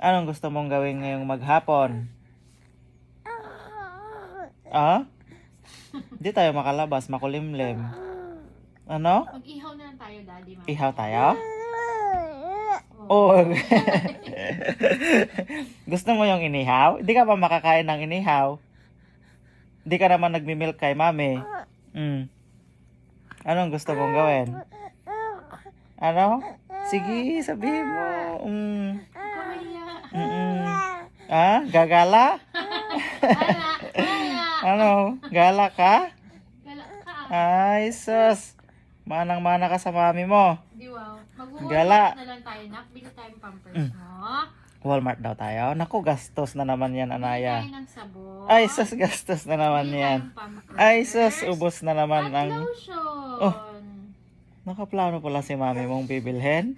Anong gusto mong gawin ngayong maghapon? Ah? Hindi tayo makalabas, makulimlim. Ano? Mag-ihaw na lang tayo, Daddy. Mama. Ihaw tayo? Oh. Gusto mo yung inihaw? Hindi ka pa makakain ng inihaw. Hindi ka naman nagmimilk kay mami. Anong gusto mong gawin? Ano? Sige, sabihin mo. Ah, gagala? Wala. Ano? Gala ka? Gala ka. Ay, sus. Manang-mana ka sa mami mo. Di wow. Gala. Mag-Walmart na lang tayo, nak. Bili tayong pampers mo. Walmart daw tayo. Naku, gastos na naman yan, Bili Anaya. tayo ng sabon. Ay, sus, gastos na naman Bili yan. tayong pampers. Ay, sus, ubos na naman At ang... lotion. Oh. Nakaplano pala si mami mong bibilhin?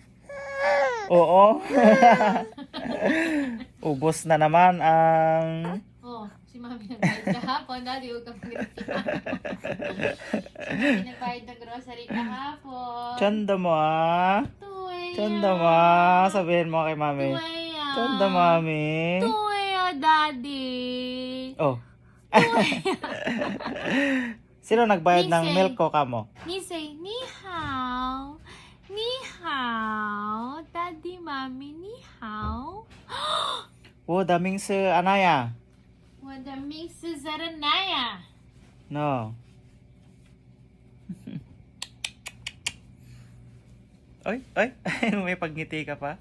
Oo. Ubos na naman ang... Oh, si mami nagbayad kahapon. Daddy, huwag kang pinagtipan. Si mami nagbayad ng grocery kahapon. Tsanda mo ah. Tuwaya. Tsanda mo ah. Sabihin mo kay mami. Tuwaya. Tsanda mami. Tuwaya, Daddy. Oh. Sino nagbayad ng Nisay. milk ko kamo? Ni say, ni hao. Ni hao. Daddy, Mami, ni hao. Oh, daming si Anaya. What the mix is Zaranaya? No. Oy, oy. May pagngiti ka pa.